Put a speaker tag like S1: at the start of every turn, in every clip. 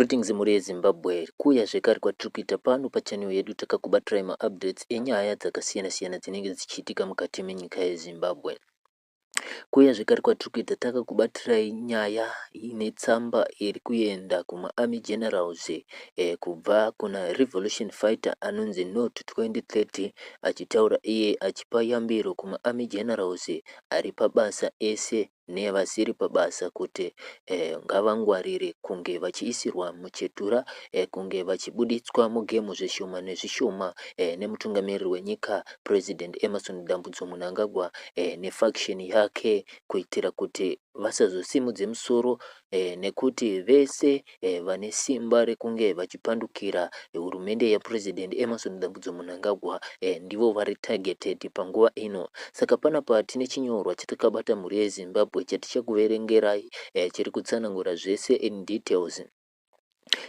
S1: Greetings muri Zimbabwe. Kuya zvekare kwatiri kuita pano pachannel yedu takakubatirai ma-updates enyaya dzakasiyana-siyana dzinenge dzichiitika mukati menyika yeZimbabwe. Kuya zvekare kwatiri kuita takakubatirai nyaya ine tsamba iri kuenda kuma-army generals kubva kuna revolution fighter anonzi Not 2030 achitaura iye achipa yambiro kuma-army generals ari pabasa ese nevasiri pabasa kuti ngavangwarire kunge vachiisirwa muchetura kunge vachibuditswa mugemu zvishoma nezvishoma nemutungamiriri wenyika President Emerson Mnangagwa nefaction yake kuitira kuti vasazosimudze musoro nekuti vese vane simba rekunge vachipandukira hurumende yaPresident Emerson Mnangagwa ndivo vari targeted panguva ino. Saka panapa tine chinyorwa chatakabata muri yeZimbabwe chatichakuverengerai chiri kutsanangura zvese in details.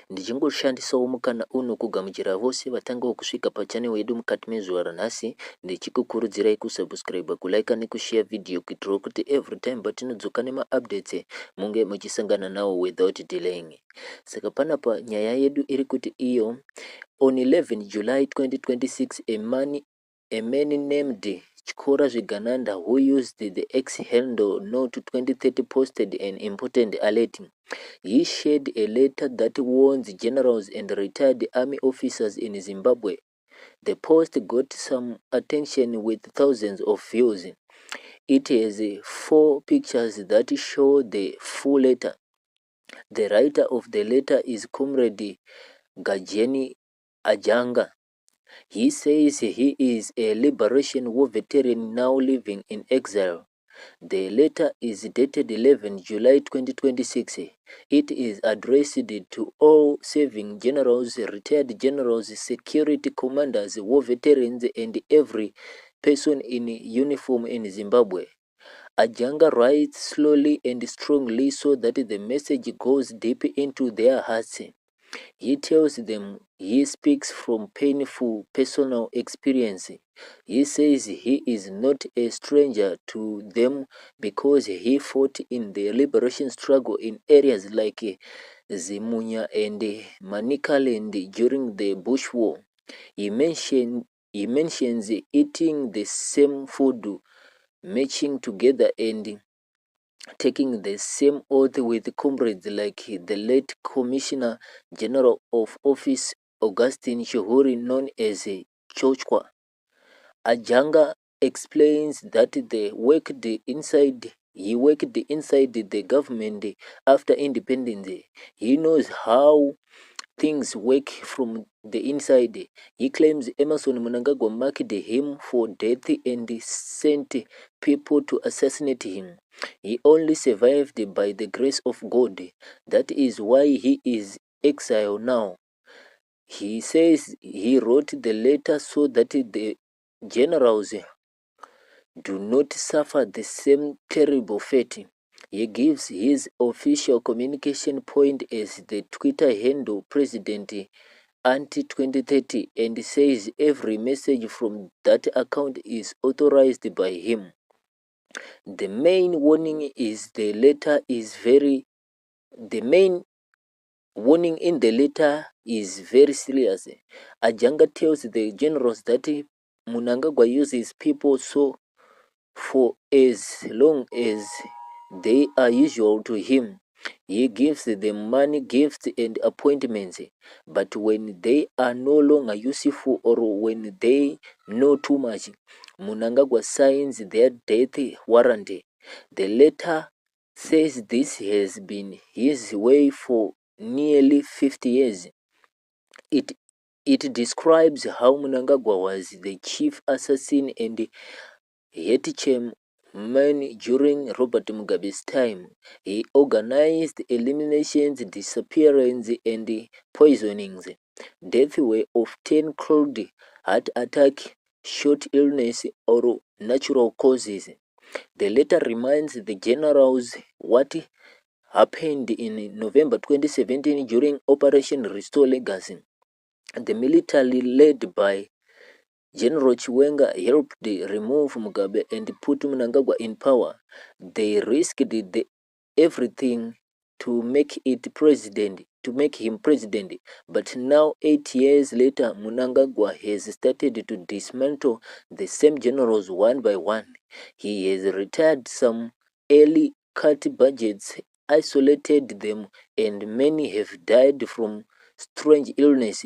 S1: Ndichingoshandisawo mukana uno kugamuchira vose vatangawo kusvika pachannel yedu mukati mezuva ranhasi, ndichikukurudzirai kusubscribe, kulike nekushare video kuitira kuti every time patinodzoka nema-updates munge muchisangana nawo without delaying. Saka panapa nyaya yedu iri kuti iyo on 11 July 2026 a man named Chikora Zvigananda, who used the X-handle Note 2030, posted an important alert. He shared a letter that warns generals and retired army officers in Zimbabwe. The post got some attention with thousands of views. It has 4 pictures that show the full letter. The writer of the letter is Comrade Gajeni Ajanga. He says he is a Liberation War veteran now living in exile. The letter is dated 11 July 2026. It is addressed to all serving generals, retired generals, security commanders, war veterans, and every person in uniform in Zimbabwe. Ajanga writes slowly and strongly so that the message goes deep into their hearts. He tells them he speaks from painful personal experience. He says he is not a stranger to them because he fought in the liberation struggle in areas like Zimunya and Manicaland during the Bush War. He mentions eating the same food, marching together, and taking the same oath with comrades like the late Commissioner General of Office Augustine Shuhuri, known as Chochwa. Ajanga explains that he worked inside the government after independence. He knows how things work from the inside. He claims Emerson Mnangagwa marked him for death and sent people to assassinate him. He only survived by the grace of God. That is why he is exiled now. He says he wrote the letter so that the generals do not suffer the same terrible fate. He gives his official communication point as the Twitter handle President Anti-2030 and says every message from that account is authorized by him. The main warning in the letter is very serious. Ajanga tells the generals that Mnangagwa uses people so for as long as they are usual to him. He gives them money, gifts, and appointments. But when they are no longer useful or when they know too much, Mnangagwa signs their death warrant. The letter says this has been his way for nearly 50 years. It describes how Mnangagwa was the chief assassin and head man during Robert Mugabe's time. He organized eliminations, disappearance, and poisonings. Deaths were often called heart attack, short illness, or natural causes. The letter reminds the generals what happened in November 2017 during Operation Restore Legacy. The military led by General Chiwenga helped remove Mugabe and put Mnangagwa in power. They risked everything to make it president. to make him president. But now, 8 years later, Mnangagwa has started to dismantle the same generals one by one. He has retired some early cut budgets, isolated them, and many have died from strange illness.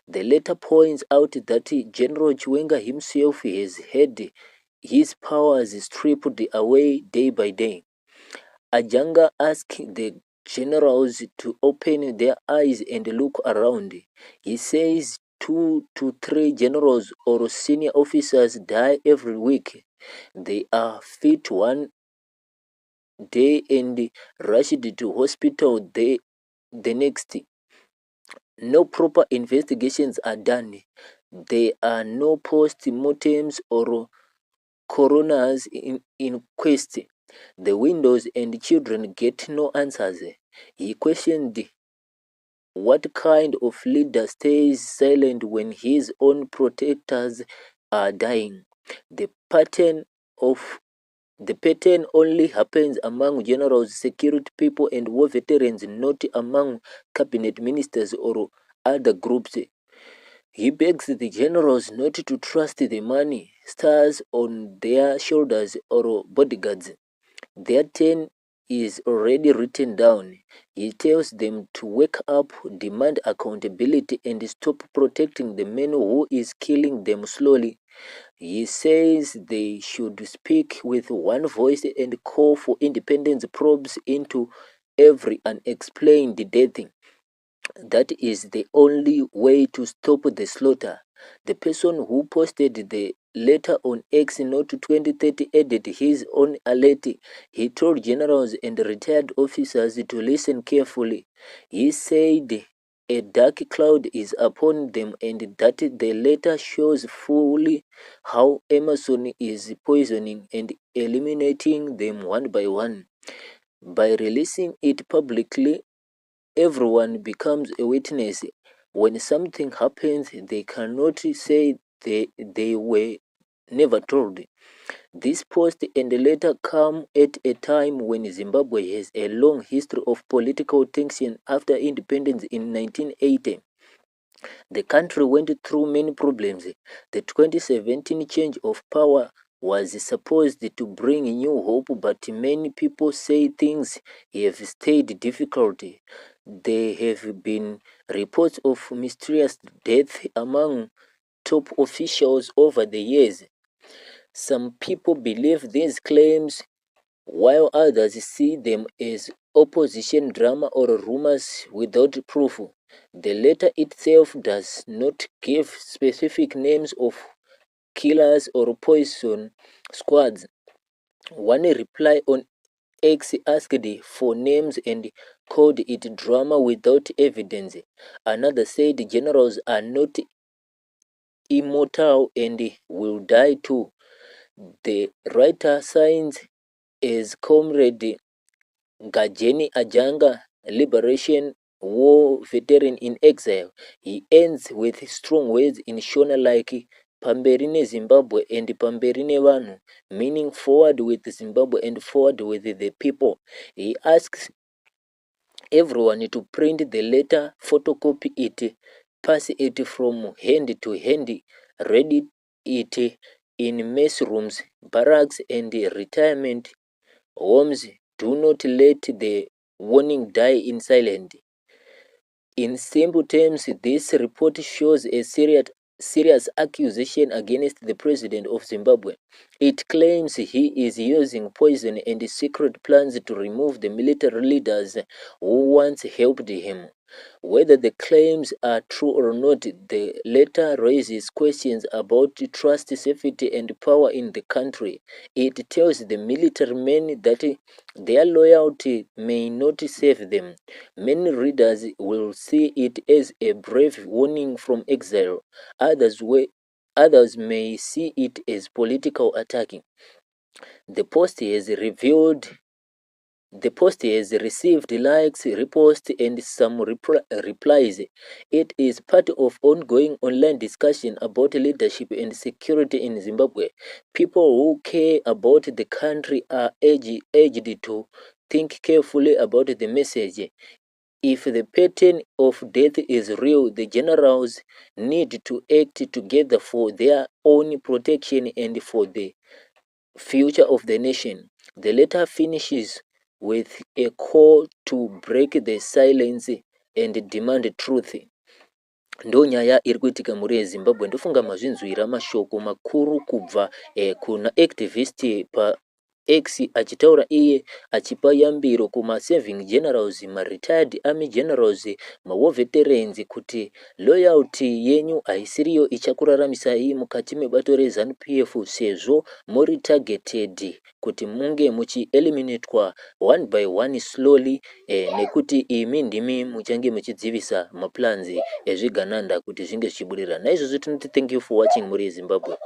S1: The letter points out that General Chiwenga himself has had his powers stripped away day by day. Ajanga asked the generals to open their eyes and look around. He says 2 to 3 generals or senior officers die every week. They are fit one day and rushed to hospital the next. No proper investigations are done. There are no post-mortems or coroner's inquest. The widows and children get no answers. He questioned what kind of leader stays silent when his own protectors are dying. The pattern only happens among generals, security people, and war veterans, not among cabinet ministers or other groups. He begs the generals not to trust the money stars on their shoulders or bodyguards. Their turn is already written down. He tells them to wake up, demand accountability, and stop protecting the man who is killing them slowly. He says they should speak with one voice and call for independence probes into every unexplained death. That is the only way to stop the slaughter. The person who posted the letter on X Note 2030 added his own alert. He told generals and retired officers to listen carefully. He said a dark cloud is upon them and that the letter shows fully how Emerson is poisoning and eliminating them one by one. By releasing it publicly, everyone becomes a witness. When something happens, they cannot say they were never told. This post and letter come at a time when Zimbabwe has a long history of political tension after independence in 1980. The country went through many problems. The 2017 change of power was supposed to bring new hope, but many people say things have stayed difficult. There have been reports of mysterious death among top officials over the years. Some people believe these claims, while others see them as opposition drama or rumors without proof. The letter itself does not give specific names of killers or poison squads. One reply on X asked for names and called it drama without evidence. Another said generals are not immortal and will die too. The writer signs as Comrade Gajeni Ajanga, Liberation War veteran in exile. He ends with strong words in Shona like Pamberine Zimbabwe and Pamberine Vanu, meaning forward with Zimbabwe and forward with the people. He asks everyone to print the letter, photocopy it, pass it from hand to hand, read it in mess rooms, barracks, and retirement homes. Do not let the warning die in silence. In simple terms, this report shows a serious accusation against the president of Zimbabwe. It claims he is using poison and secret plans to remove the military leaders who once helped him. Whether the claims are true or not, the letter raises questions about trust, safety, and power in the country. It tells the military men that their loyalty may not save them. Many readers will see it as a brave warning from exile. Others may see it as political attacking. The post has received likes, reposts, and some replies. It is part of ongoing online discussion about leadership and security in Zimbabwe. People who care about the country are urged to think carefully about the message. If the pattern of death is real, the generals need to act together for their own protection and for the future of the nation. The letter finishes with a call to break the silence and demand truth. Ndo nyaya iri kuitika muri Zimbabwe. Ndofunga mazvinzwira mashoko makuru kubva kuna activist pa X achitaura iye achipa yambiro kuma serving generals, ma retired army generals, ma war veterans kuti loyalty yenyu haisiriyo ichakuraramisai mukati mebato reZANU-PF sezvo muri targeted kuti munge muchi eliminatwa one by one slowly, nekuti imi ndimi muchange muchidzivisa maplans ezvigananda kuti zvinge zvichibudirira. Naizvozvo tinoti thank you for watching muri Zimbabwe.